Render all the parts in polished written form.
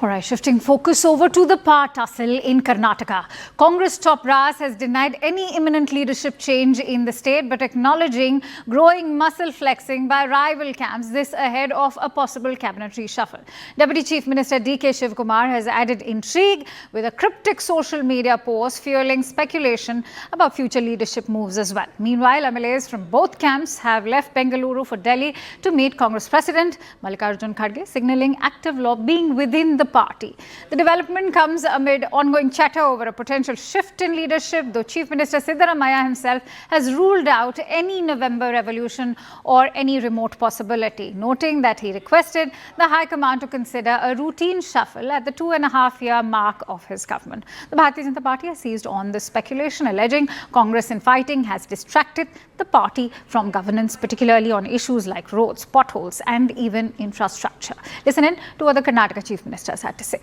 All right, shifting focus over to the power tussle in Karnataka. Congress top brass has denied any imminent leadership change in the state, but acknowledging growing muscle flexing by rival camps, this ahead of a possible cabinet reshuffle. Deputy Chief Minister D.K. Shivkumar has added intrigue with a cryptic social media post fueling speculation about future leadership moves as well. Meanwhile, MLAs from both camps have left Bengaluru for Delhi to meet Congress President Mallikarjun Kharge, signalling active lobbying within the party. The development comes amid ongoing chatter over a potential shift in leadership, though Chief Minister Siddaramaiah himself has ruled out any November revolution or any remote possibility, noting that he requested the High Command to consider a routine shuffle at the 2.5-year mark of his government. The Bharatiya Janata Party has seized on this speculation, alleging Congress infighting has distracted the party from governance, particularly on issues like roads, potholes and even infrastructure. Listen in to what the Karnataka Chief Ministers had to say.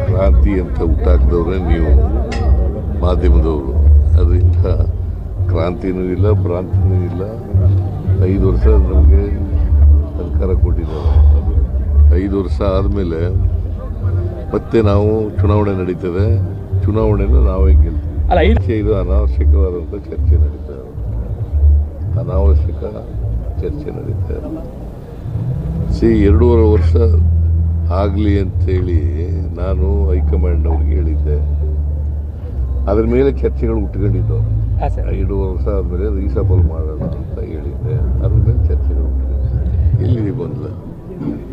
ಕ್ರಾಂತಿ ಅಂತ ಹುಟ್ಟಾಕಿದವ್ರೆ ನೀವು ಮಾಧ್ಯಮದವರು. ಅದರಿಂದ ಕ್ರಾಂತಿನೂ ಇಲ್ಲ, ಭ್ರಾಂತಿನೂ ಇಲ್ಲ. 5 ವರ್ಷ ನಮಗೆ ಸರ್ಕಾರ ಕೊಟ್ಟಿದ್ದಾರೆ. 5 ವರ್ಷ ಆದಮೇಲೆ ಮತ್ತೆ ನಾವು ಚುನಾವಣೆ ನಡೀತದೆ. ಚುನಾವಣೆನ ನಾವೇ ಗೆಲ್ತೀವಿ. ಇದು ಅನಾವಶ್ಯಕವಾದಂಥ ಚರ್ಚೆ ನಡೀತಾ ಇದೆ. ಅನಾವಶ್ಯಕ ಚರ್ಚೆ ನಡೀತಾ ಇದೆ. 2.5 ವರ್ಷ ಆಗಲಿ ಅಂತೇಳಿ ನಾನು ಹೈಕಮಾಂಡ್ನವ್ರಿಗೆ ಹೇಳಿದ್ದೆ. ಅದ್ರ ಮೇಲೆ ಚರ್ಚೆಗಳು ಹುಟ್ಕೊಂಡಿದ್ದವು. 2.5 ವರ್ಷ ಆದಮೇಲೆ ರೀಸಫಲ್ ಮಾಡೋಣ ಅಂತ ಹೇಳಿದ್ದೆ. ಅದ್ರ ಮೇಲೆ ಚರ್ಚೆಗಳು ಹುಟ್ಕೊಂಡಿದ್ದೆ. ಎಲ್ಲಿದೆ ಗೊಂದಲ?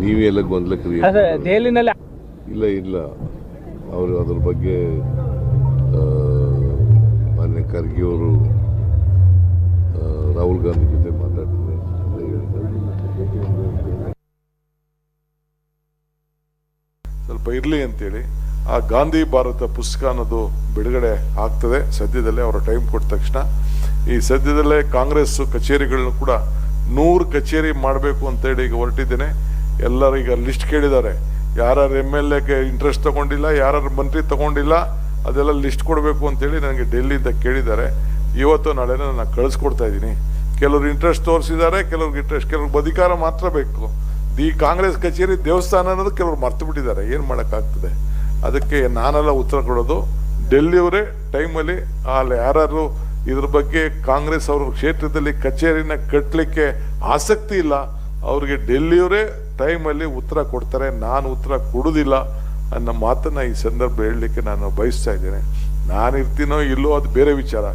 ನೀವೆಲ್ಲ ಗೊಂದಲ ಕ್ರಿಯೇಟ್ ಇಲ್ಲ. ಅವರು ಅದ್ರ ಬಗ್ಗೆ ಮಾನ್ಯ ಖರ್ಗೆ ಅವರು ರಾಹುಲ್ ಗಾಂಧಿ ಜೊತೆ ಮಾತಾಡ್ತೀನಿ ಅಂತ ಹೇಳಿದ್ದಾರೆ. ಸ್ವಲ್ಪ ಇರಲಿ ಅಂತೇಳಿ ಆ ಗಾಂಧಿ ಭಾರತ ಪುಸ್ತಕ ಅನ್ನೋದು ಬಿಡುಗಡೆ ಆಗ್ತದೆ ಸದ್ಯದಲ್ಲೇ. ಅವರ ಟೈಮ್ ಕೊಟ್ಟ ತಕ್ಷಣ ಈ ಸದ್ಯದಲ್ಲೇ ಕಾಂಗ್ರೆಸ್ ಕಚೇರಿಗಳನ್ನು ಕೂಡ 100 ಕಚೇರಿ ಮಾಡಬೇಕು ಅಂತೇಳಿ ಈಗ ಹೊರಟಿದ್ದೇನೆ. ಎಲ್ಲರೂ ಈಗ ಲಿಸ್ಟ್ ಕೇಳಿದ್ದಾರೆ. ಯಾರ್ಯಾರು MLA ಇಂಟ್ರೆಸ್ಟ್ ತಗೊಂಡಿಲ್ಲ, ಯಾರ್ಯಾರು ಮಂತ್ರಿ ತಗೊಂಡಿಲ್ಲ, ಅದೆಲ್ಲ ಲಿಸ್ಟ್ ಕೊಡಬೇಕು ಅಂತೇಳಿ ನನಗೆ ಡೆಲ್ಲಿಯಿಂದ ಕೇಳಿದ್ದಾರೆ. ಇವತ್ತು ನಾಳೆ ನಾನು ಕಳಿಸ್ಕೊಡ್ತಾ ಇದ್ದೀನಿ. ಕೆಲವರು ಇಂಟ್ರೆಸ್ಟ್ ತೋರಿಸಿದ್ದಾರೆ, ಕೆಲವ್ರಿಗೆ ಅಧಿಕಾರ ಮಾತ್ರ ಬೇಕು. ಈ ಕಾಂಗ್ರೆಸ್ ಕಚೇರಿ ದೇವಸ್ಥಾನ ಅನ್ನೋದು ಕೆಲವರು ಮರ್ತು ಬಿಟ್ಟಿದ್ದಾರೆ. ಏನು ಮಾಡೋಕ್ಕಾಗ್ತದೆ? ಅದಕ್ಕೆ ನಾನೆಲ್ಲ ಉತ್ತರ ಕೊಡೋದು. ಡೆಲ್ಲಿಯವರೇ ಟೈಮಲ್ಲಿ ಅಲ್ಲಿ ಯಾರು ಇದ್ರ ಬಗ್ಗೆ ಕಾಂಗ್ರೆಸ್ ಅವ್ರ ಕ್ಷೇತ್ರದಲ್ಲಿ ಕಚೇರಿನ ಕಟ್ಟಲಿಕ್ಕೆ ಆಸಕ್ತಿ ಇಲ್ಲ, ಅವ್ರಿಗೆ ಡೆಲ್ಲಿಯವರೇ ಟೈಮಲ್ಲಿ ಉತ್ತರ ಕೊಡ್ತಾರೆ. ನಾನು ಉತ್ತರ ಕೊಡೋದಿಲ್ಲ ಅನ್ನೋ ಮಾತನ್ನು ಈ ಸಂದರ್ಭ ಹೇಳಲಿಕ್ಕೆ ನಾನು ಬಯಸ್ತಾ ಇದ್ದೇನೆ. ನಾನು ಇರ್ತೀನೋ ಇಲ್ಲೋ ಅದು ಬೇರೆ ವಿಚಾರ.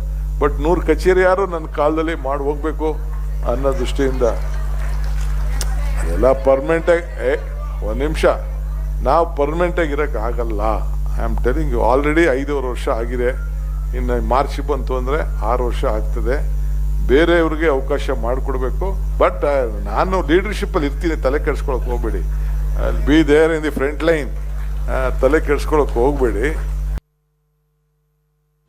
ಬಟ್ 100 ಕಚೇರಿ ಯಾರು ನನ್ನ ಕಾಲದಲ್ಲಿ ಮಾಡಿ ಹೋಗ್ಬೇಕು ಅನ್ನೋ ದೃಷ್ಟಿಯಿಂದ ಎಲ್ಲ ಪರ್ಮನೆಂಟಾಗಿ ಒಂದು ನಿಮಿಷ ನಾವು ಪರ್ಮನೆಂಟಾಗಿ ಇರೋಕ್ಕೆ ಆಗಲ್ಲ. I am telling you, already 5.5 ವರ್ಷ ಆಗಿದೆ. ಇನ್ನು ಮಾರ್ಚ್ ಬಂತು ಅಂದರೆ 6 ವರ್ಷ ಆಗ್ತದೆ. ಬೇರೆಯವ್ರಿಗೆ ಅವಕಾಶ ಮಾಡಿಕೊಡ್ಬೇಕು. ಬಟ್ ನಾನು ಲೀಡರ್ಶಿಪ್ಪಲ್ಲಿ ಇರ್ತೀನಿ, ತಲೆ ಕೆಡಿಸ್ಕೊಳಕ್ಕೆ ಹೋಗಬೇಡಿ. Be there in the front line, ತಲೆ ಕೆಡಿಸ್ಕೊಳಕ್ಕೆ ಹೋಗಬೇಡಿ.